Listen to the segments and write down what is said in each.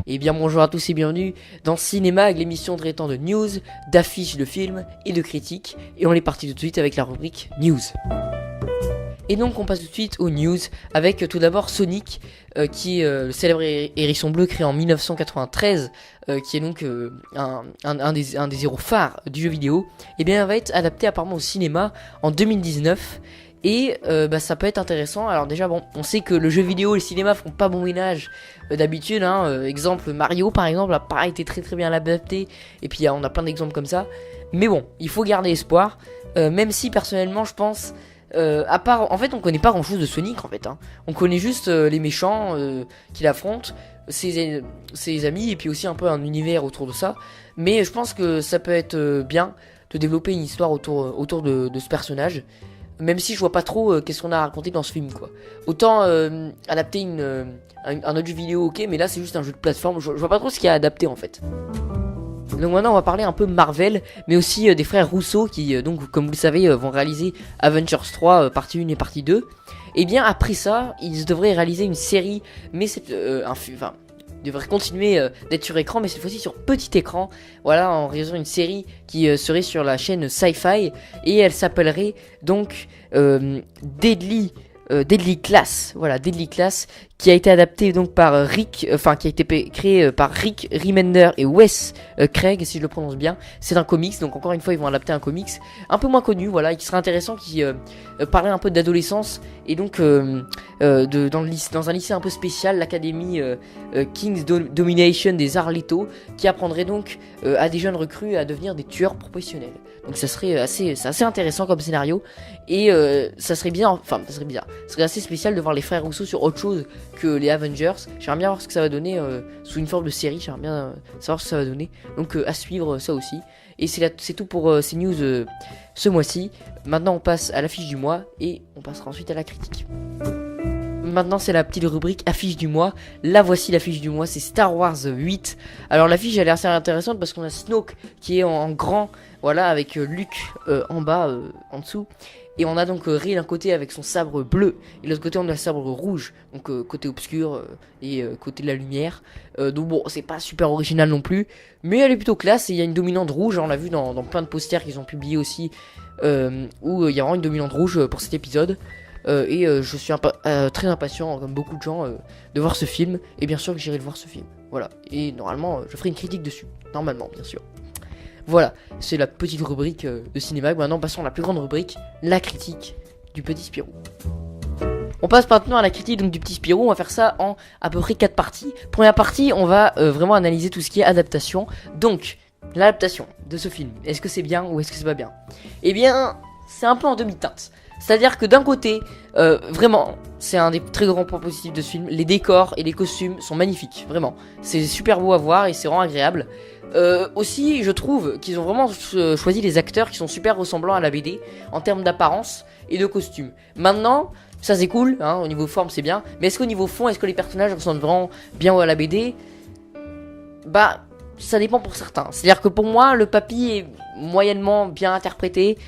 Et bien bonjour à tous et bienvenue dans Cinémag, l'émission traitant de news, d'affiches de films et de critiques. Et on est parti tout de suite avec la rubrique news. Et donc on passe tout de suite aux news avec tout d'abord Sonic, qui est le célèbre hérisson bleu créé en 1993, qui est donc un des héros phares du jeu vidéo. Et bien il va être adapté apparemment au cinéma en 2019. Et ça peut être intéressant. Alors déjà bon, on sait que le jeu vidéo et le cinéma font pas bon ménage d'habitude, exemple Mario par exemple a pas été très bien adapté. Et puis on a plein d'exemples comme ça. Mais bon, il faut garder espoir. Même si personnellement je pense, à part, en fait on connaît pas grand chose de Sonic en fait. On connaît juste les méchants qu'il affronte, ses amis et puis aussi un peu un univers autour de ça. Mais je pense que ça peut être bien de développer une histoire autour de ce personnage. Même si je vois pas trop qu'est-ce qu'on a à raconter dans ce film quoi. Autant adapter un autre jeu vidéo ok, mais là c'est juste un jeu de plateforme, je vois pas trop ce qu'il y a à adapter en fait. Donc maintenant on va parler un peu Marvel, mais aussi des frères Russo qui donc comme vous le savez vont réaliser Avengers 3 partie 1 et partie 2. Et bien après ça ils devraient réaliser une série, mais c'est devrait continuer d'être sur écran, mais cette fois-ci sur petit écran. Voilà, en réalisant une série qui serait sur la chaîne Sci-Fi, et elle s'appellerait donc Deadly Class. Voilà, Deadly Class, qui a été adapté donc par qui a été créé par Rick Remender et Wes Craig, si je le prononce bien. C'est un comics, donc encore une fois ils vont adapter un comics un peu moins connu, voilà, et qui serait intéressant, qui parlait un peu d'adolescence et donc dans un lycée un peu spécial, l'académie King's Domination des Arleto, qui apprendrait donc à des jeunes recrues à devenir des tueurs professionnels. Donc ça serait assez intéressant comme scénario, et ça serait assez spécial de voir les frères Rousseau sur autre chose que les Avengers. J'aimerais bien voir ce que ça va donner sous une forme de série, j'aimerais bien savoir ce que ça va donner. Donc à suivre ça aussi. Et c'est tout pour ces news ce mois-ci. Maintenant on passe à l'affiche du mois et on passera ensuite à la critique. Maintenant c'est la petite rubrique affiche du mois. La voici l'affiche du mois, c'est Star Wars 8. Alors l'affiche elle a l'air assez intéressante parce qu'on a Snoke qui est en grand, voilà, avec Luke en bas, en dessous. Et on a donc Rey d'un côté avec son sabre bleu, et de l'autre côté on a le sabre rouge, donc côté obscur et côté de la lumière. Donc bon, c'est pas super original non plus, mais elle est plutôt classe, et il y a une dominante rouge, on l'a vu dans plein de posters qu'ils ont publiés aussi, où il y a vraiment une dominante rouge pour cet épisode. Et je suis très impatient, comme beaucoup de gens, de voir ce film, et bien sûr que j'irai le voir ce film. Voilà, et normalement je ferai une critique dessus, normalement bien sûr. Voilà, c'est la petite rubrique de cinéma. Maintenant passons à la plus grande rubrique, la critique du Petit Spirou. On passe maintenant à la critique donc du Petit Spirou. On va faire ça en à peu près 4 parties. Première partie, on va vraiment analyser tout ce qui est adaptation. Donc, l'adaptation de ce film, est-ce que c'est bien ou est-ce que c'est pas bien? Eh bien, c'est un peu en demi-teinte. C'est-à-dire que d'un côté, vraiment, c'est un des très grands points positifs de ce film. Les décors et les costumes sont magnifiques, vraiment. C'est super beau à voir et c'est vraiment agréable. Aussi, je trouve qu'ils ont vraiment choisi les acteurs qui sont super ressemblants à la BD en termes d'apparence et de costume. Maintenant, ça c'est cool, au niveau forme c'est bien, mais est-ce qu'au niveau fond, est-ce que les personnages ressemblent vraiment bien à la BD? Bah, ça dépend pour certains. C'est-à-dire que pour moi, le papy est moyennement bien interprété.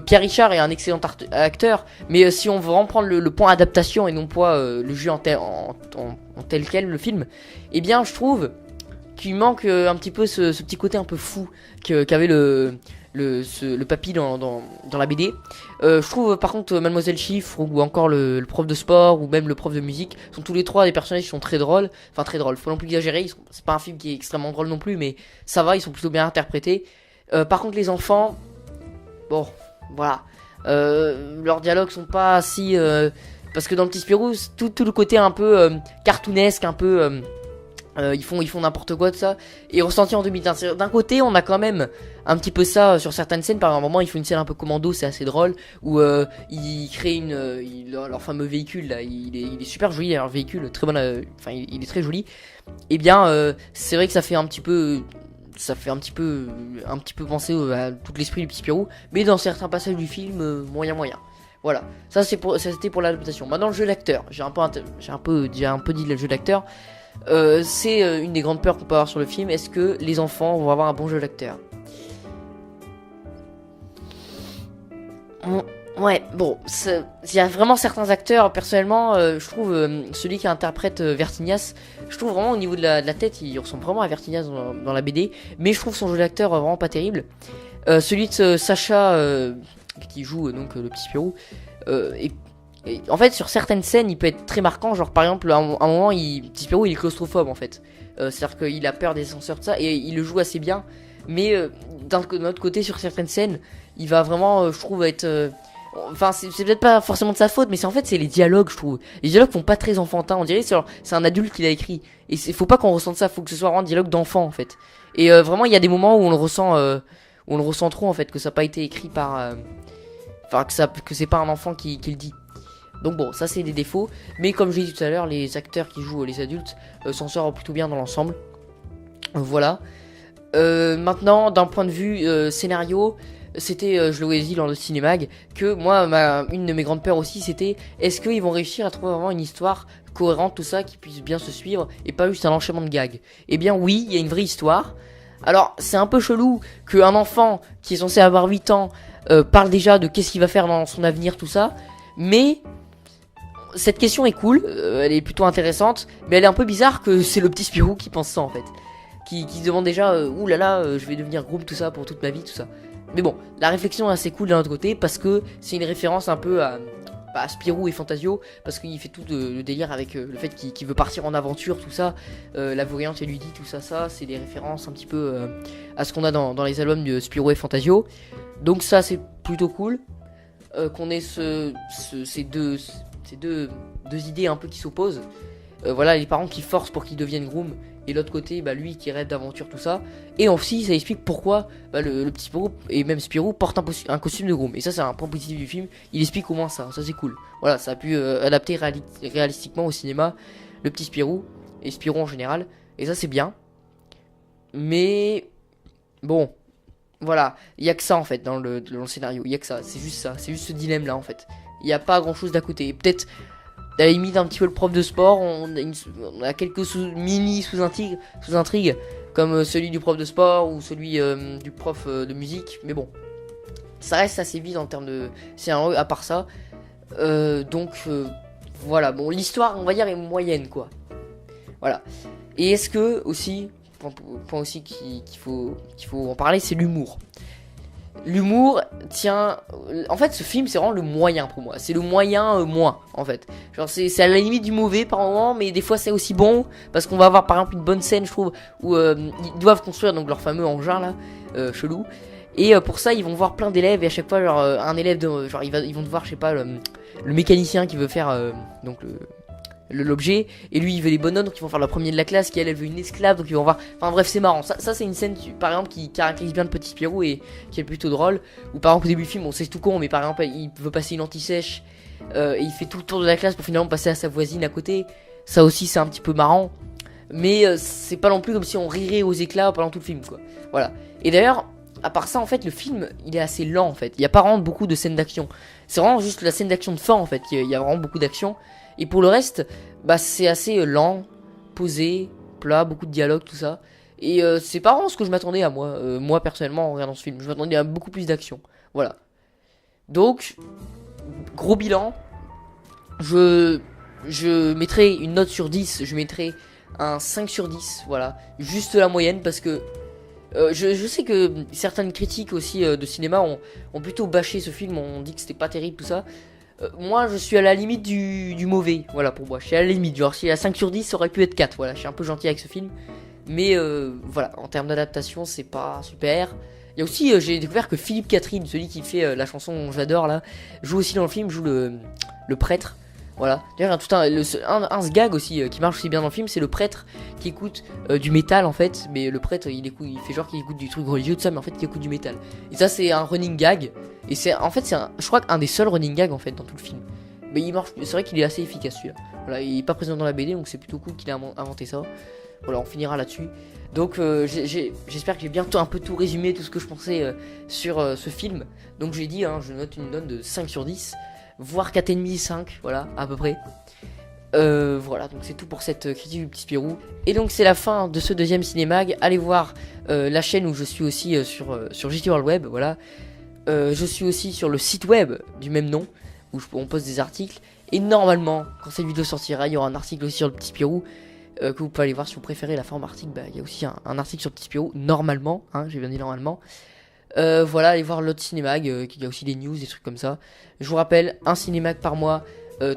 Pierre Richard est un excellent acteur, mais si on veut vraiment prendre le point adaptation et non pas le jeu en tel quel, le film, eh bien je trouve qu'il manque un petit peu ce petit côté un peu fou qu'avait le papy dans la BD. Je trouve par contre Mademoiselle Chiffre ou encore le prof de sport ou même le prof de musique sont tous les trois des personnages qui sont très drôles. Enfin très drôles, faut non plus exagérer, c'est pas un film qui est extrêmement drôle non plus, mais ça va, ils sont plutôt bien interprétés. Par contre les enfants, bon voilà, leurs dialogues sont pas si... parce que dans le Petit Spirou, tout le côté un peu cartoonesque, un peu... ils font n'importe quoi de ça, et ressenti en demi-teinte. D'un côté on a quand même un petit peu ça sur certaines scènes. Par un moment ils font une scène un peu commando, c'est assez drôle, où ils créent leur fameux véhicule là, il est super joli, leur véhicule très bon, il est très joli. Et bien c'est vrai que ça fait un petit peu penser à tout l'esprit du Petit Spirou, mais dans certains passages du film moyen. Voilà, ça c'était pour l'adaptation. Maintenant le jeu d'acteur, j'ai un peu dit le jeu d'acteur. C'est une des grandes peurs qu'on peut avoir sur le film. Est-ce que les enfants vont avoir un bon jeu d'acteur? Ouais, bon, il y a vraiment certains acteurs, personnellement, je trouve celui qui interprète Vertignas, je trouve vraiment au niveau de la tête, il ressemble vraiment à Vertignas dans la BD, mais je trouve son jeu d'acteur vraiment pas terrible. Celui de Sacha, qui joue donc le petit Spirou, et en fait, sur certaines scènes, il peut être très marquant, genre par exemple, à un moment, petit Spirou, il est claustrophobe en fait. C'est-à-dire qu'il a peur des ascenseurs, de ça, et il le joue assez bien, mais d'un autre côté, sur certaines scènes, il va vraiment, je trouve, être... Enfin, c'est peut-être pas forcément de sa faute, mais c'est les dialogues, je trouve. Les dialogues font pas très enfantins, on dirait c'est un adulte qui l'a écrit. Et faut pas qu'on ressente ça, faut que ce soit vraiment un dialogue d'enfant en fait. Et vraiment, il y a des moments où on le ressent trop en fait, que ça n'a pas été écrit par, enfin que c'est pas un enfant qui le dit. Donc bon, ça c'est des défauts, mais comme je l'ai dit tout à l'heure, les acteurs qui jouent les adultes s'en sortent plutôt bien dans l'ensemble. Voilà. Maintenant, d'un point de vue scénario. C'était, je l'avais dit dans le cinémag, que moi, une de mes grandes peurs aussi, c'était est-ce qu'ils vont réussir à trouver vraiment une histoire cohérente, tout ça, qui puisse bien se suivre, et pas juste un enchaînement de gags. Eh bien oui, il y a une vraie histoire. Alors, c'est un peu chelou qu'un enfant qui est censé avoir 8 ans parle déjà de qu'est-ce qu'il va faire dans son avenir, tout ça, mais cette question est cool, elle est plutôt intéressante, mais elle est un peu bizarre que c'est le petit Spirou qui pense ça en fait. Qui se demande déjà, oulala, je vais devenir groom, tout ça, pour toute ma vie, tout ça. Mais bon, la réflexion est assez cool d'un autre côté parce que c'est une référence un peu à Spirou et Fantasio, parce qu'il fait tout le délire avec le fait qu'il veut partir en aventure, tout ça. La voyante et lui dit tout ça, c'est des références un petit peu à ce qu'on a dans les albums de Spirou et Fantasio. Donc ça c'est plutôt cool qu'on ait ces deux idées un peu qui s'opposent. Voilà, les parents qui forcent pour qu'ils deviennent groom, et l'autre côté, lui qui rêve d'aventure, tout ça. Et aussi, ça explique pourquoi le petit Spirou, et même Spirou, porte un costume de groom. Et ça, c'est un point positif du film. Il explique au moins ça c'est cool. Voilà, ça a pu adapter réalistiquement au cinéma le petit Spirou, et Spirou en général. Et ça, c'est bien. Mais, bon, voilà, il y a que ça en fait dans le scénario. Il y a que ça, c'est juste ce dilemme là en fait. Il n'y a pas grand chose d'à côté. Et peut-être... à la limite un petit peu le prof de sport, on a quelques sous-intrigues comme celui du prof de sport ou celui du prof de musique, mais bon, ça reste assez vide en termes de scénario à part ça. Donc voilà, bon, l'histoire on va dire est moyenne quoi. Voilà. Et est-ce que aussi, point aussi qu'il faut en parler, c'est l'humour. L'humour, tiens, en fait ce film c'est vraiment le moyen pour moi, c'est le moyen moins en fait. Genre c'est à la limite du mauvais par moment, mais des fois c'est aussi bon, parce qu'on va avoir par exemple une bonne scène je trouve, où ils doivent construire donc leur fameux engin là, chelou. Et pour ça ils vont voir plein d'élèves, et à chaque fois genre un élève genre ils vont devoir je sais pas le mécanicien qui veut faire donc l'objet, et lui il veut les bonnes notes donc ils vont faire la première de la classe, qui elle veut une esclave donc ils vont voir, enfin bref c'est marrant, ça c'est une scène par exemple qui caractérise bien le petit Spirou et qui est plutôt drôle, ou par exemple au début du film on sait tout con, mais par exemple il veut passer une anti-sèche et il fait tout le tour de la classe pour finalement passer à sa voisine à côté. Ça aussi c'est un petit peu marrant, mais c'est pas non plus comme si on rirait aux éclats pendant tout le film quoi. Voilà. Et d'ailleurs à part ça en fait le film il est assez lent en fait, il y a pas vraiment beaucoup de scènes d'action, c'est vraiment juste la scène d'action de fin en fait, il y a vraiment beaucoup d'action. Et pour le reste, c'est assez lent, posé, plat, beaucoup de dialogue, tout ça. Et c'est pas vraiment ce que je m'attendais à moi personnellement en regardant ce film. Je m'attendais à beaucoup plus d'action. Voilà. Donc, gros bilan. Je mettrai une note sur 10. Je mettrai un 5 sur 10. Voilà. Juste la moyenne parce que je sais que certaines critiques aussi de cinéma ont plutôt bâché ce film. On dit que c'était pas terrible, tout ça. Moi je suis à la limite du mauvais, voilà pour moi, je suis à la limite, genre si à 5 sur 10 ça aurait pu être 4, voilà, je suis un peu gentil avec ce film. Mais voilà, en termes d'adaptation c'est pas super. Il y a aussi, j'ai découvert que Philippe Catherine, celui qui fait la chanson J'adore là, joue aussi dans le film, joue le prêtre. Voilà, d'ailleurs un gag aussi qui marche aussi bien dans le film, c'est le prêtre qui écoute du métal en fait. Mais le prêtre il fait genre qu'il écoute du truc religieux tout ça, mais en fait il écoute du métal. Et ça c'est un running gag. Et c'est je crois qu'un des seuls running gags en fait dans tout le film. Mais il marche, c'est vrai qu'il est assez efficace celui-là. Voilà, il est pas présent dans la BD donc c'est plutôt cool qu'il ait inventé ça. Voilà, on finira là-dessus. Donc j'espère que j'ai bien un peu tout résumé, tout ce que je pensais sur ce film. Donc j'ai dit, je note une note de 5 sur 10. Voire 4,5, 5, voilà, à peu près. Voilà, donc c'est tout pour cette critique du petit Spirou. Et donc c'est la fin de ce deuxième cinémag. Allez voir la chaîne où je suis aussi sur JT World Web, voilà. Je suis aussi sur le site web du même nom, où on poste des articles. Et normalement, quand cette vidéo sortira, il y aura un article aussi sur le Petit Spirou, que vous pouvez aller voir si vous préférez la forme article. Bah, il y a aussi un article sur le Petit Spirou, normalement, hein, j'ai bien dit normalement. Voilà, allez voir l'autre Cinémag, il y a aussi des news, des trucs comme ça. Je vous rappelle, un Cinémag par mois,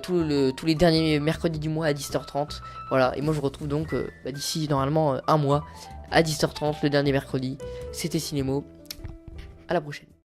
tous les derniers mercredis du mois à 10h30. Voilà, et moi je vous retrouve donc d'ici normalement un mois à 10h30, le dernier mercredi. C'était Cinémo, à la prochaine.